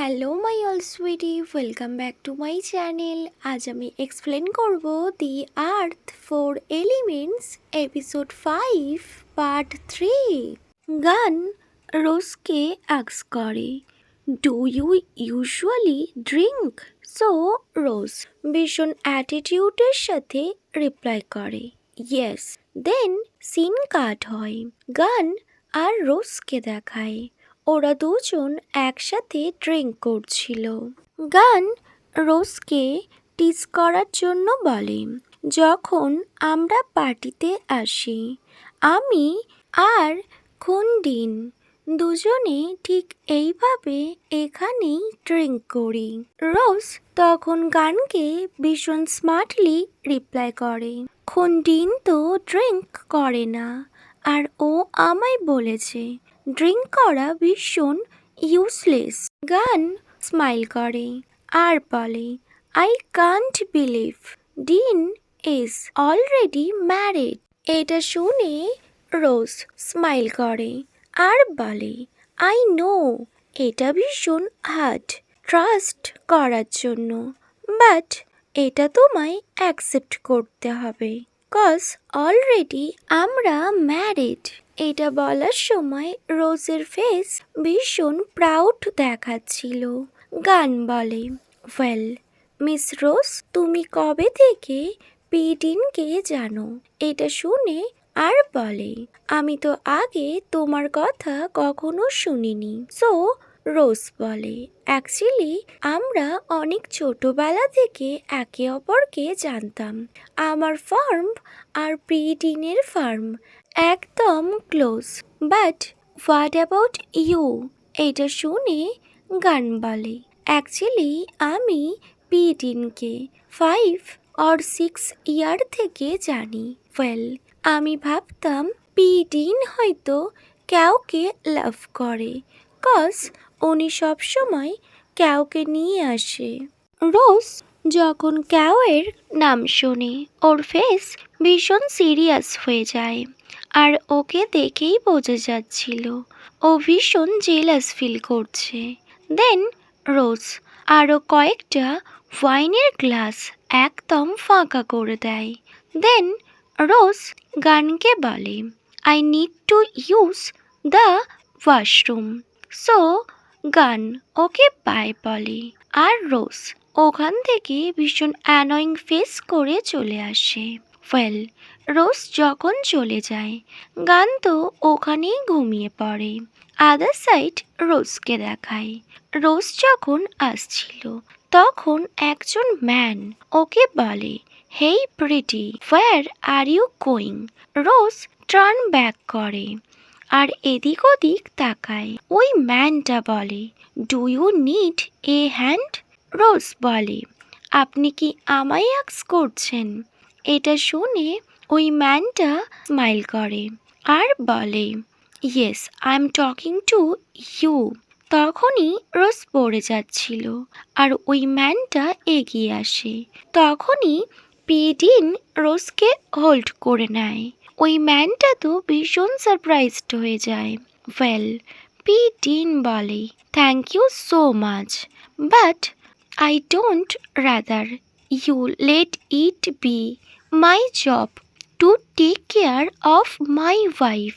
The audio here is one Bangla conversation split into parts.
Hello my all sweetie, welcome back to my channel. আজ আমি এক্সপ্লেন করব the earth four elements episode 5 part 3। Gun রোজকে আক্স করে, do you usually drink? So Rose ভীষণ অ্যাটিটিউডের সাথে রিপ্লাই করে, ইয়েস। দেন সিন কাট হয়। গান আর রোজকে দেখায় ওরা দুজন একসাথে ড্রিঙ্ক করছিল। গান রোজকে টিজ করার জন্য বলে, যখন আমরা পার্টিতে আসি আমি আর খুনদিন দুজনে ঠিক এইভাবে এখানেই ড্রিঙ্ক করি। রোজ তখন গানকে ভীষণ স্মার্টলি রিপ্লাই করে, খুনদিন তো ড্রিঙ্ক করে না, আর ও আমায় বলেছে ড্রিঙ্ক করা ভীষণ ইউজলেস। গান স্মাইল করে আর বলে, I can't believe dean is already married. এটা শুনে রোজ স্মাইল করে আর বলে, আই নো এটা ভীষণ হার্ড ট্রাস্ট করার জন্য, বাট এটা তোমায় অ্যাকসেপ্ট করতে হবে, কজ অলরেডি আমরা ম্যারিড। এটা বলার সময় রোজের ফেস ভীষণ প্রাউড দেখাচ্ছিল। গান বলে, ওয়েল মিস রোজ, তুমি কবে থেকে পিডিনকে জানো? এটা শুনে আর বলে, আমি তো আগে তোমার কথা কখনো শুনিনি। সো রোজ বলে, অ্যাকচুয়ালি আমরা অনেক ছোটবেলা থেকে একে অপরকে জানতাম। আমার ফার্ম আর প্রিডিনের ফার্ম একদম close, but what about you? এটা শুনে গান বলে, অ্যাকচুয়ালি আমি পিডিনকে 5 or 6 ইয়ার থেকে জানি। ওয়েল আমি ভাবতাম পিডিন হয়তো কাউকে লাভ করে, কজ উনি সবসময় কাউকে নিয়ে আসে। রোজ যখন কাউয়ের নাম শোনে ওর ফেস ভীষণ সিরিয়াস হয়ে যায়, আর ওকে দেখেই বোঝা যাচ্ছিল ও ভীষণ জেলাস ফিল করছে। দেন রোজ আরও কয়েকটা ওয়াইনের গ্লাস একদম ফাঁকা করে দেয়। দেন রোজ গানকে বলে, I need to use the washroom. So গান ওকে বাই বলে আর রোজ ওখান থেকে ভীষণ অ্যানয়িং ফেস করে চলে আসে। ওয়েল রোজ যখন চলে যায় গান তো ওখানেই ঘুমিয়ে পড়ে। আদার সাইড রোজকে দেখায়, রোজ যখন আসছিল তখন একজন ম্যান ওকে বলে, hey pretty, where are you going? Rose turn back করে আর এদিক ওদিক তাকায়। ওই ম্যানটা বলে, do you need a hand? Rose বলে, আপনি কি আমায় আক্স করছেন? এটা শুনে ওই ম্যানটা স্মাইল করে আর বলে, yes I am talking to you. তখনই রোজ পড়ে যাচ্ছিল আর ওই ম্যানটা এগিয়ে আসে। তখনই পিডিন রোজকে হোল্ড করে নেয়। ওই ম্যানটা তো ভীষণ সারপ্রাইজড হয়ে যায়। ওয়েল পিডিন বলে, thank you so much, but I don't rather you let it be my job to take care of my wife.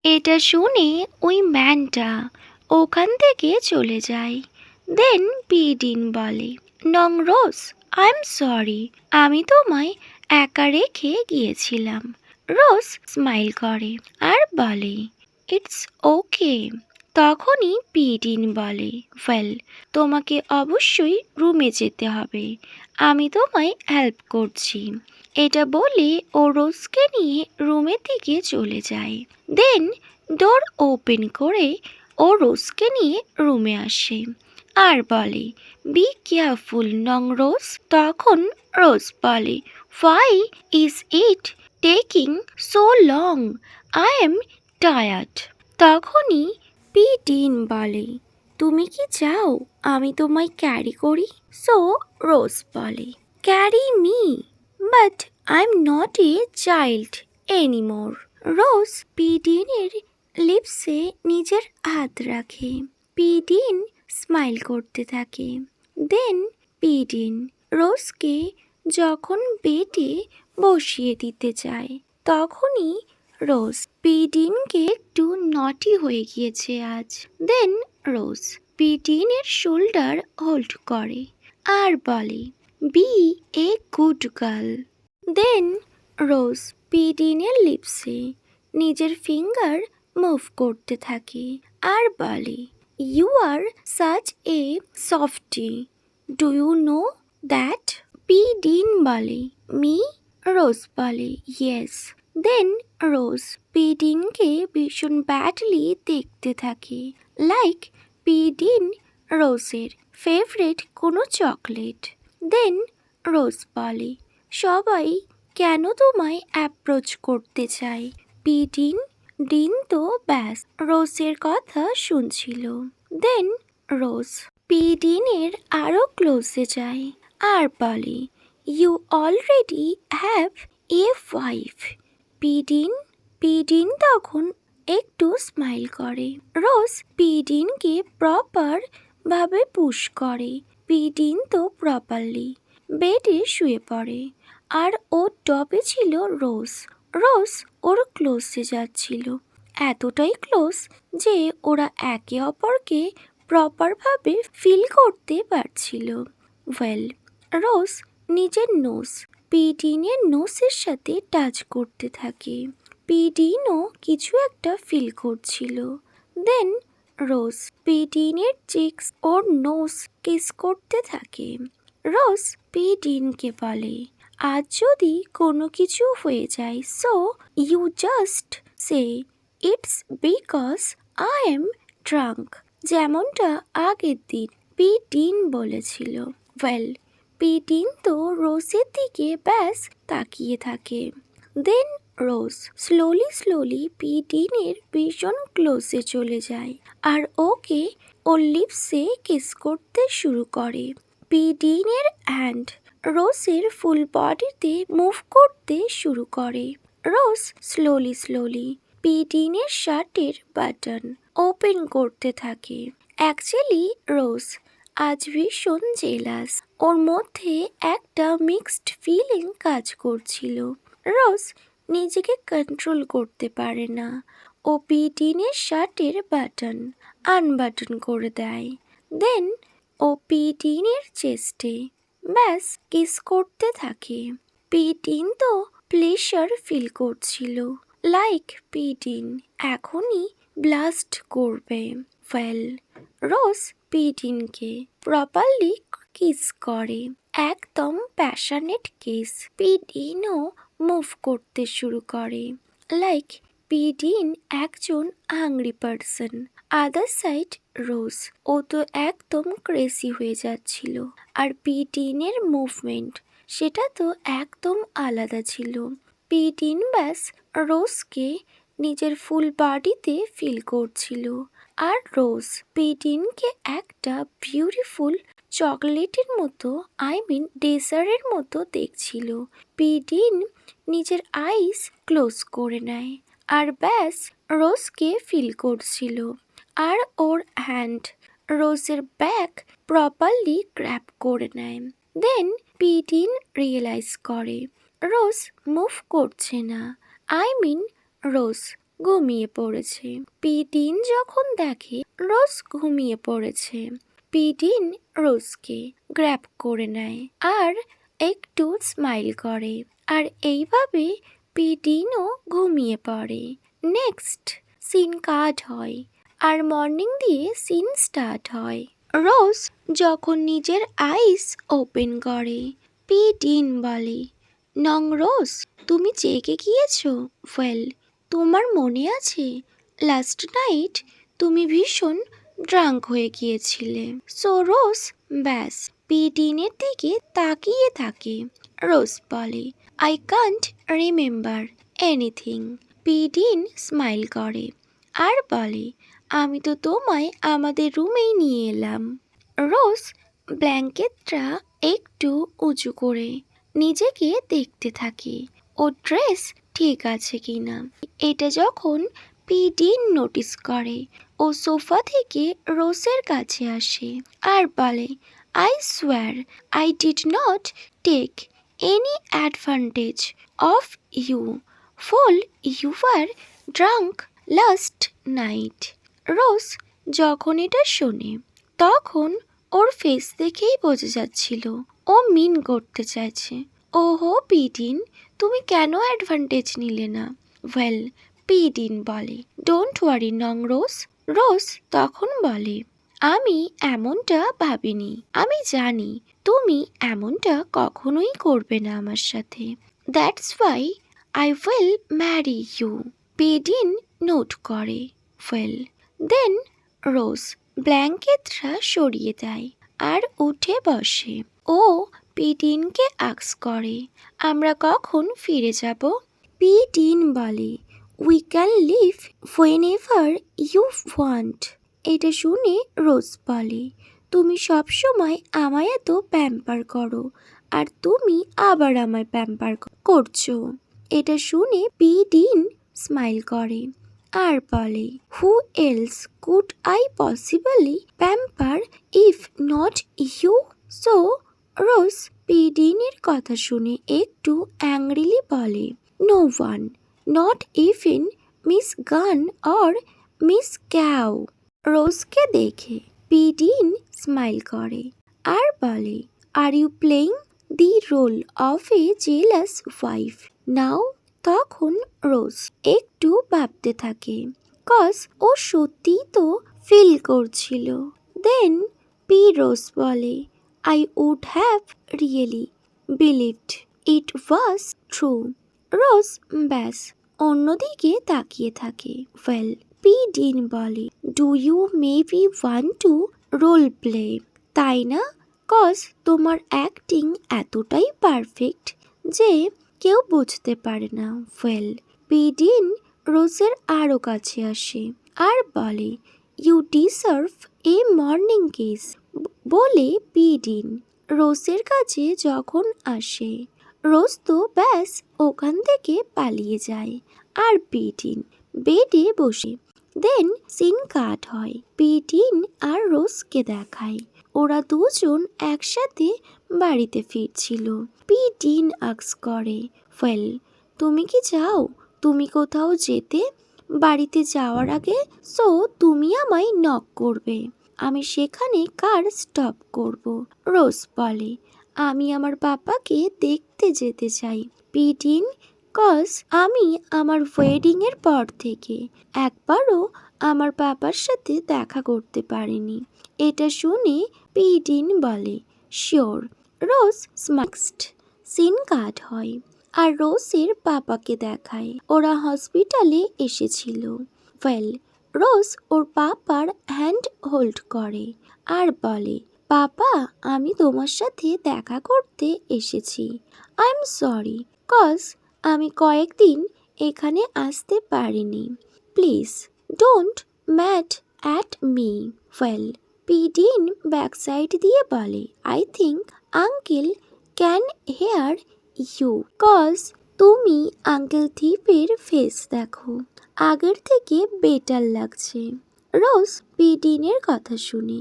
এটা শুনে ওই ম্যানটা ওখান থেকে চলে যায়। দেন পিডিন বলে, নং রোজ, আই এম সরি, আমি তোমায় একা রেখে গিয়েছিলাম। রোজ স্মাইল করে আর বলে, ইটস ওকে। তখনই পিডিন বলে, ওয়েল তোমাকে অবশ্যই রুমে যেতে হবে, আমি তোমায় হেল্প করছি। এটা বলে ও রোজকে নিয়ে রুমের দিকে চলে যায়। দেন ডোর ওপেন করে ও রোজকে নিয়ে রুমে আসে আর বলে, বি কেয়ারফুল নং রোজ। তখন রোজ বলে, why is it taking so long? I am tired. তখনই পিডিন বলে, তুমি কি চাও আমি তোমায় ক্যারি করি? সো রোজ বলে, carry me, but I am not a child anymore. Rose পিডিনের লিপসে নিজের হাত রাখে। পিডিন স্মাইল করতে থাকে। দেন পিডিন রোজকে যখন বেডে বসিয়ে দিতে চায়, তখনই রোজ পিডিনকে একটু নটি হয়ে গিয়েছে আজ। দেন রোজ পিডিনের শোল্ডার হোল্ড করে আর বলে, be a good girl. Then Rose পিডিনের লিপসে নিজের ফিঙ্গার মুভ করতে থাকে আর বলে, you are such a softie, do you know that? Pidin বলে, মি? রোজ বলে, ইয়েস। দেন রোজ পিডিনকে ভীষণ ব্যাডলি দেখতে থাকে, লাইক পিডিন রোজের ফেভারিট কোনো চকলেট। দেন রোজ বলে, সবাই কেন তোমায় অ্যাপ্রোচ করতে চায়? ডিন তো ব্যাস রোজের কথা শুনছিল। দেন রোজ পিডিনের আরও ক্লোজে যায় আর বলে, you already have a wife. Pidin তখন একটু স্মাইল করে। রোজ পিডিনকে প্রপার ভাবে পুশ করে। পিডিন তো প্রপারলি বেডে শুয়ে পড়ে আর ওর টপে ছিল রোজ। রোজ ওর ক্লোজে যাচ্ছিল, এতটাই ক্লোজ যে ওরা একে অপরকে প্রপারভাবে ফিল করতে পারছিল। ওয়েল, রোজ নিজের নোজ পিডিনের নোসের সাথে টাচ করতে থাকে। পিডিনও কিছু একটা ফিল করছিল। দেন রোজ পিডিনের চিক্স ওর নোজ কিস করতে থাকে। রোজ পিডিনকে বলে, আজ যদি কোনো কিছু হয়ে যায়, so you just say it's because I am drunk, যেমনটা আগের দিন পিডিন বলেছিল। ওয়েল, পিডিন তো রোজের দিকে ব্যাস তাকিয়ে থাকে। দেন রোজ স্লোলি পিডিনের ভীষণ ক্লোজে চলে যায় আর ওকে ওর লিপসে কিস করতে শুরু করে। পিডিনের হ্যান্ড রোজের ফুল বডিতে মুভ করতে শুরু করে। রোজ স্লোলি পিডিনের শার্টের বাটন ওপেন করতে থাকে। অ্যাকচুয়ালি রোজ আজ ভীষণ জেলাস। ওর মধ্যে একটা মিক্সড ফিলিং কাজ করছিল। রোজ নিজেকে কন্ট্রোল করতে পারে না। ও পিডিনের শার্টের বাটন আনবাটন করে দেয়। দেন ও পিডিনের চেস্টে ব্যাস কিস করতে থাকে। পিডিন তো প্লেজার ফিল করছিল, লাইক পিডিন এখনই ব্লাস্ট করবে। ওয়েল, রোজ পিডিনকে প্রপারলি কিস করে, একদম প্যাশনেট কিস। পিডিনও মুভ করতে শুরু করে, লাইক পিডিন একজন হাংরি পারসন। আদার সাইড রোজ, ও তো একদম ক্রেজি হয়ে যাচ্ছিল। আর পিডিনের মুভমেন্ট সেটা তো একদম আলাদা ছিল। পিডিন ব্যাস রোজকে নিজের ফুল বডিতে ফিল করছিল আর রোজ পিডিনকে একটা বিউটিফুল চকলেটের মতো, ডেজার্টের মতো দেখছিল। পিডিন নিজের আইস ক্লোজ করে নেয় আর ব্যাস রোজকে ফিল করছিল আর ওর হ্যান্ড রোজের ব্যাক প্রপারলি গ্র্যাব করে নেয়। দেন পিডিন রিয়েলাইজ করে রোজ মুভ করছে না, রোজ ঘুমিয়ে পড়েছে। পিডিন যখন দেখে রোজ ঘুমিয়ে পড়েছে, পিডিন রোজকে গ্র্যাব করে নেয় আর একটু স্মাইল করে আর এইভাবে পিডিনও ঘুমিয়ে পড়ে। নেক্সট সিন কাট হয় আর মর্নিং দিয়ে সিন স্টার্ট হয়। রোজ যখন নিজের আইস ওপেন করে, পিডিন বলে, নং রোজ, তুমি জেগে গিয়েছো? ওয়েল, তোমার মনে আছে লাস্ট নাইট তুমি ভীষণ ড্রাঙ্ক হয়ে গিয়েছিলে? সো রোজ ব্যাস পিডিনের দিকে তাকিয়ে থাকে। রোজ বলে, I can't remember anything. Pidin smile করে আর বলে, আমি তো তোমায় আমাদের রুমেই নিয়ে এলাম। রোজ ব্ল্যাঙ্কেটটা একটু উঁচু করে নিজেকে দেখতে থাকে ও ড্রেস ঠিক আছে কিনা। এটা যখন পিডিন নোটিস করে, ও সোফা থেকে রোজের কাছে আসে আর বলে, I swear I did not take any advantage of you fool you are drunk last night. Rose যখন এটা শোনে তখন ওর ফেস দেখেই বোঝা যাচ্ছিল ও মিন করতে চাইছে। ওহো পিডিন, তুমি কেন অ্যাডভান্টেজ নিলে না? ওয়েল, পিডিন বলে, ডোন্ট ওয়ারি নং রোজ। রোজ তখন বলে, আমি এমনটা ভাবিনি, আমি জানি তুমি এমনটা কখনোই করবে না আমার সাথে। That's why I will marry you. Pidin note করে। ওয়েল দেন রোজ ব্ল্যাঙ্কেটটা সরিয়ে দেয় আর উঠে বসে। ও পিডিনকে আস্ক করে, আমরা কখন ফিরে যাব? পিডিন বলে, we can leave whenever you want. এটা শুনে রোজ বলে, তুমি সবসময় আমায় এত প্যাম্পার করো আর তুমি আবার আমায় প্যাম্পার করছো। এটা শুনে পিডিন স্মাইল করে আর বলে, who else could I possibly pamper if not you? So Rose পিডিনের কথা শুনে একটু অ্যাংরিলি বলে, no one, not even miss Gun or miss Kao. রোজকে দেখে পিডিন স্মাইল করে আর বলে, are you playing the role of a jealous wife now? তখন রোজ একটু ভাবতে থাকে, কজ ও সত্যিই তো ফিল করছিল। দেন রোজ বলে, I would have really believed it was true. Rose ব্যাস অন্যদিকে তাকিয়ে থাকে। ওয়েল, পিডিন বলে, do you maybe want to role play? তাই না? কজ তোমার অ্যাক্টিং এতটাই পারফেক্ট যে কেউ বুঝতে পারে না। ওয়েল, পিডিন রোজের আরও কাছে আসে আর বলে, you deserve a morning kiss. বলে পিডিন রোজের কাছে যখন আসে, রোজ তো ব্যাস ওখান থেকে পালিয়ে যায় আর পিডিন বেডে বসে। দেন সিন কাট হয়। পিডিন আর রোজকে দেখায় ওরা দুজন একসাথে বাড়িতে ফিরছিল। পিডিন আস্ক করে, ওয়েল, তুমি কি চাও তুমি কোথাও যেতে? বাড়িতে যাওয়ার আগে সো তুমি আমায় নক করবে, আমি সেখানে কার স্টপ করব। রোজ বলে, আমি আমার পাপাকে দেখতে যেতে চাই পিডিন, কজ আমি আমার ওয়েডিংয়ের পর থেকে একবারও আমার পাপার সাথে দেখা করতে পারিনি। এটা শুনে পিডিন বলে, শিওর। রোজ স্মাইক্সড। সিন কাট হয় আর রোজের পাপাকে দেখায় ওরা হসপিটালে এসেছিল। ওয়েল, রোজ ওর পাপার হ্যান্ড হোল্ড করে আর বলে, পাপা, আমি তোমার সাথে দেখা করতে এসেছি। আই এম সরি কজ আমি কয়েকদিন এখানে আসতে পারিনি। Please don't mad at me. Well, Pidin backside দিয়ে বলে, I think uncle can hear you, cause তুমি আঙ্কেল থিপের ফেস দেখো, আগের থেকে বেটার লাগছে। রোজ পিডিনের কথা শুনে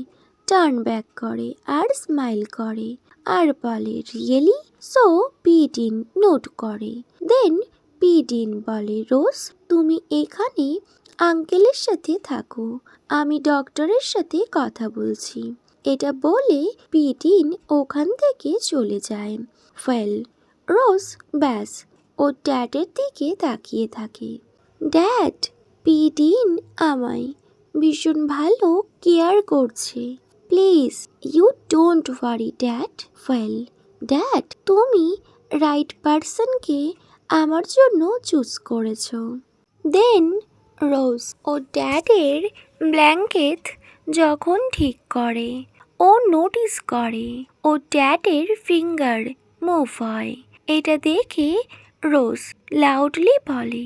টার্ন ব্যাক করে আর স্মাইল করে আর বলে, রিয়েলি? সো পিডিন নোট করে। দেন পিডিন বলে, রোজ তুমি এখানে আঙ্কেলের সাথে থাকো, আমি ডক্টরের সাথে কথা বলছি। এটা বলে পিডিন ওখান থেকে চলে যায়। ওয়েল, রোজ ব্যাস ও ড্যাডের দিকে তাকিয়ে থাকে। ড্যাড, পিডিন আমায় ভীষণ ভালো কেয়ার করছে, please you don't worry dad. Well dad, তুমি রাইট পারসনকে আমার জন্য চুজ করেছ। দেন রোজ ও ড্যাডের ব্ল্যাঙ্কেট যখন ঠিক করে, ও নোটিস করে ও ড্যাডের ফিঙ্গার মুভ হয়। এটা দেখে রোজ লাউডলি বলে,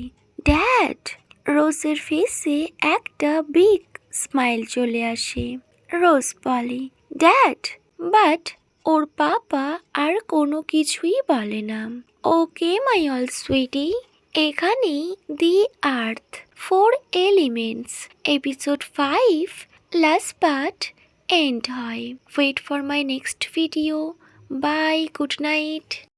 ড্যাড। রোজের ফেসে একটা বিগ স্মাইল চলে আসে। রোজ বলে, ড্যাড, বাট ওর পাপা আর কোনো কিছুই বলে না। ওকে মাই অল সুইটি, এখানেই the earth four elements episode 5 last part end হয়। Wait for my next video. Bye, good night.